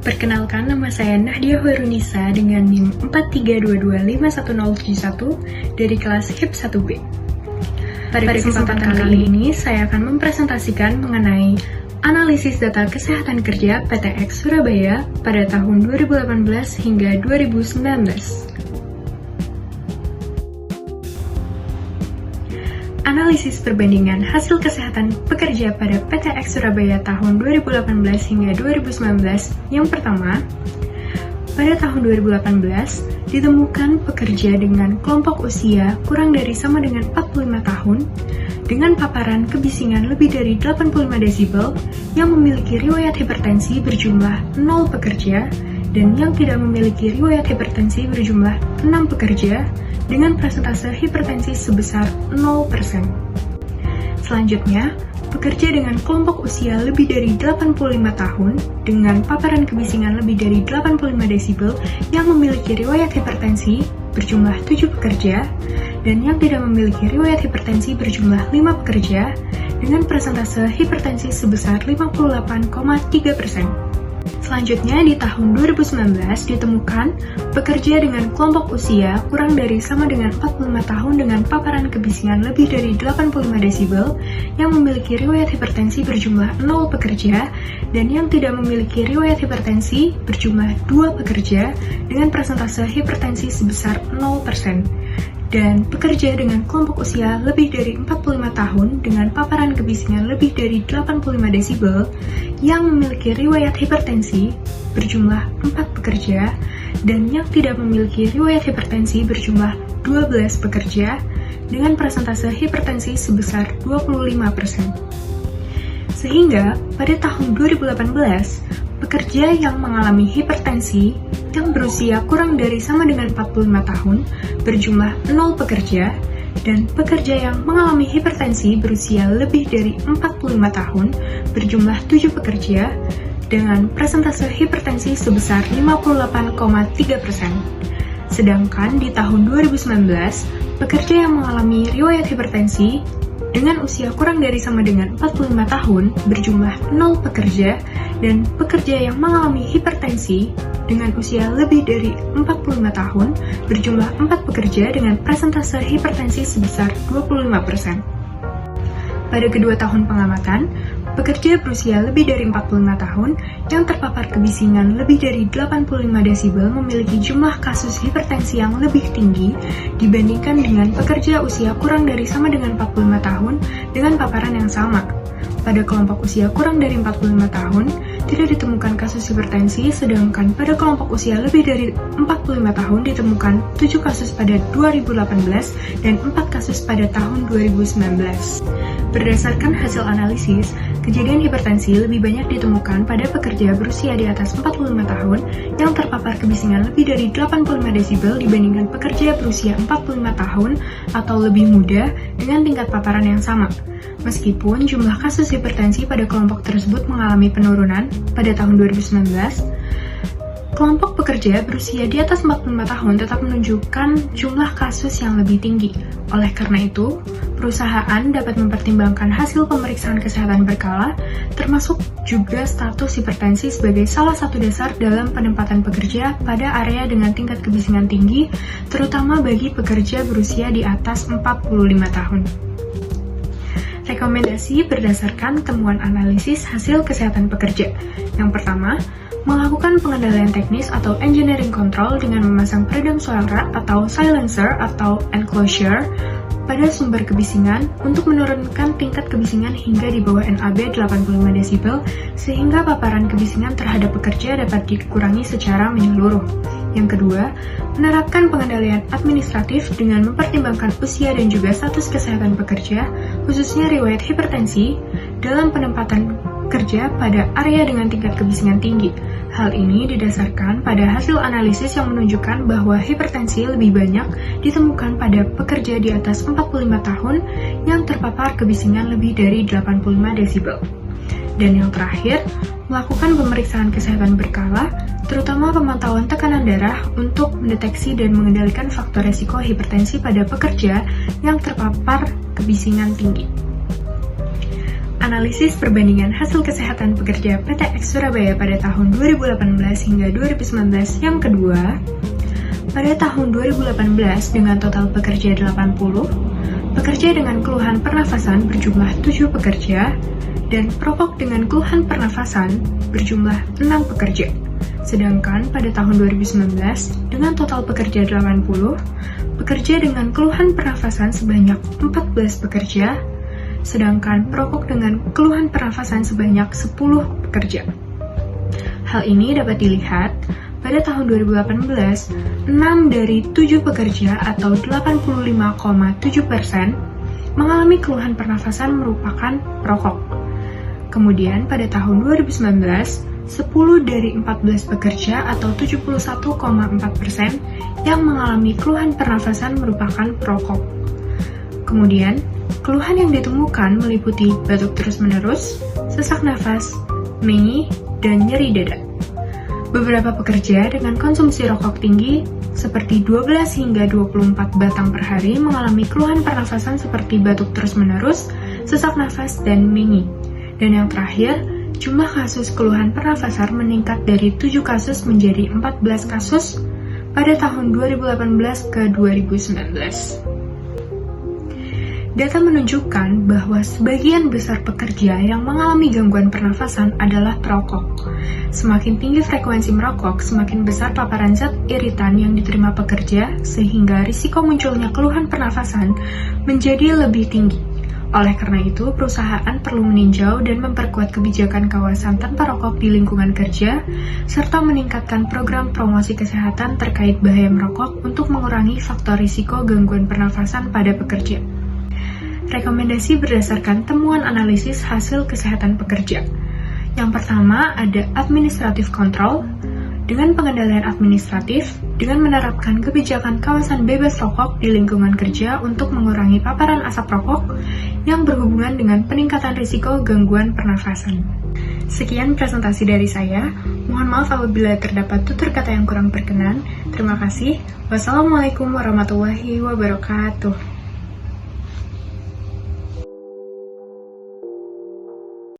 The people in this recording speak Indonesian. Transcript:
Perkenalkan, nama saya Nahdia Hoirunisa dengan NIM 43225107 dari kelas HIP 1B. Pada kesempatan kali ini, saya akan mempresentasikan mengenai analisis data kesehatan kerja PTX Surabaya pada tahun 2018 hingga 2019. Analisis perbandingan hasil kesehatan pekerja pada PTX Surabaya tahun 2018 hingga 2019. Yang pertama, pada tahun 2018 ditemukan pekerja dengan kelompok usia kurang dari sama dengan 45 tahun dengan paparan kebisingan lebih dari 85 desibel yang memiliki riwayat hipertensi berjumlah 0 pekerja dan yang tidak memiliki riwayat hipertensi berjumlah 6 pekerja dengan persentase hipertensi sebesar 0%. Selanjutnya, pekerja dengan kelompok usia lebih dari 85 tahun dengan paparan kebisingan lebih dari 85 desibel yang memiliki riwayat hipertensi berjumlah 7 pekerja dan yang tidak memiliki riwayat hipertensi berjumlah 5 pekerja dengan persentase hipertensi sebesar 58,3%. Selanjutnya, di tahun 2019 ditemukan pekerja dengan kelompok usia kurang dari sama dengan 45 tahun dengan paparan kebisingan lebih dari 85 desibel yang memiliki riwayat hipertensi berjumlah 0 pekerja dan yang tidak memiliki riwayat hipertensi berjumlah 2 pekerja dengan persentase hipertensi sebesar 0%. Dan pekerja dengan kelompok usia lebih dari 45 tahun dengan paparan kebisingan lebih dari 85 desibel yang memiliki riwayat hipertensi berjumlah 4 pekerja dan yang tidak memiliki riwayat hipertensi berjumlah 12 pekerja dengan persentase hipertensi sebesar 25%. Sehingga pada tahun 2018, pekerja yang mengalami hipertensi yang berusia kurang dari sama dengan 45 tahun berjumlah 0 pekerja dan pekerja yang mengalami hipertensi berusia lebih dari 45 tahun berjumlah 7 pekerja dengan persentase hipertensi sebesar 58,3%. Sedangkan di tahun 2019, pekerja yang mengalami riwayat hipertensi dengan usia kurang dari sama dengan 45 tahun berjumlah 0 pekerja dan pekerja yang mengalami hipertensi dengan usia lebih dari 45 tahun berjumlah 4 pekerja dengan persentase hipertensi sebesar 25%. Pada kedua tahun pengamatan, pekerja berusia lebih dari 45 tahun yang terpapar kebisingan lebih dari 85 desibel memiliki jumlah kasus hipertensi yang lebih tinggi dibandingkan dengan pekerja usia kurang dari sama dengan 45 tahun dengan paparan yang sama. Pada kelompok usia kurang dari 45 tahun, tidak ditemukan kasus hipertensi, sedangkan pada kelompok usia lebih dari 45 tahun ditemukan 7 kasus pada 2018 dan 4 kasus pada tahun 2019. Berdasarkan hasil analisis, kejadian hipertensi lebih banyak ditemukan pada pekerja berusia di atas 45 tahun yang terpapar kebisingan lebih dari 85 desibel dibandingkan pekerja berusia 45 tahun atau lebih muda dengan tingkat paparan yang sama. Meskipun jumlah kasus hipertensi pada kelompok tersebut mengalami penurunan pada tahun 2019, kelompok pekerja berusia di atas 45 tahun tetap menunjukkan jumlah kasus yang lebih tinggi. Oleh karena itu, perusahaan dapat mempertimbangkan hasil pemeriksaan kesehatan berkala, termasuk juga status hipertensi sebagai salah satu dasar dalam penempatan pekerja pada area dengan tingkat kebisingan tinggi, terutama bagi pekerja berusia di atas 45 tahun. Rekomendasi berdasarkan temuan analisis hasil kesehatan pekerja. Yang pertama, melakukan pengendalian teknis atau engineering control dengan memasang peredam suara atau silencer atau enclosure pada sumber kebisingan untuk menurunkan tingkat kebisingan hingga di bawah NAB 85 desibel sehingga paparan kebisingan terhadap pekerja dapat dikurangi secara menyeluruh. Yang kedua, menerapkan pengendalian administratif dengan mempertimbangkan usia dan juga status kesehatan pekerja, khususnya riwayat hipertensi, dalam penempatan kerja pada area dengan tingkat kebisingan tinggi. Hal ini didasarkan pada hasil analisis yang menunjukkan bahwa hipertensi lebih banyak ditemukan pada pekerja di atas 45 tahun yang terpapar kebisingan lebih dari 85 desibel. Dan yang terakhir, melakukan pemeriksaan kesehatan berkala, terutama pemantauan tekanan darah untuk mendeteksi dan mengendalikan faktor resiko hipertensi pada pekerja yang terpapar kebisingan tinggi. analisis perbandingan hasil kesehatan pekerja PT X Surabaya pada tahun 2018 hingga 2019 yang kedua, pada tahun 2018 dengan total pekerja 80, pekerja dengan keluhan pernafasan berjumlah 7 pekerja, dan perokok dengan keluhan pernafasan berjumlah 6 pekerja. Sedangkan pada tahun 2019 dengan total pekerja 80, pekerja dengan keluhan pernafasan sebanyak 14 pekerja, sedangkan perokok dengan keluhan pernafasan sebanyak 10 pekerja. Hal ini dapat dilihat pada tahun 2018, 6 dari 7 pekerja atau 85,7% mengalami keluhan pernafasan merupakan perokok. Kemudian pada tahun 2019, 10 dari 14 pekerja atau 71,4% yang mengalami keluhan pernafasan merupakan perokok. Kemudian, keluhan yang ditemukan meliputi batuk terus-menerus, sesak nafas, mengih, dan nyeri dada. Beberapa pekerja dengan konsumsi rokok tinggi, seperti 12 hingga 24 batang per hari, mengalami keluhan pernafasan seperti batuk terus-menerus, sesak nafas, dan mengih. Dan yang terakhir, jumlah kasus keluhan pernafasan meningkat dari 7 kasus menjadi 14 kasus pada tahun 2018 ke 2019. Data menunjukkan bahwa sebagian besar pekerja yang mengalami gangguan pernafasan adalah perokok. Semakin tinggi frekuensi merokok, semakin besar paparan zat iritan yang diterima pekerja, sehingga risiko munculnya keluhan pernafasan menjadi lebih tinggi. Oleh karena itu, perusahaan perlu meninjau dan memperkuat kebijakan kawasan tanpa rokok di lingkungan kerja, serta meningkatkan program promosi kesehatan terkait bahaya merokok untuk mengurangi faktor risiko gangguan pernafasan pada pekerja. Rekomendasi berdasarkan temuan analisis hasil kesehatan pekerja. Yang pertama ada administrative control, dengan pengendalian administratif, dengan menerapkan kebijakan kawasan bebas rokok di lingkungan kerja untuk mengurangi paparan asap rokok yang berhubungan dengan peningkatan risiko gangguan pernafasan. Sekian presentasi dari saya. Mohon maaf apabila terdapat tutur kata yang kurang berkenan. Terima kasih. Wassalamualaikum warahmatullahi wabarakatuh.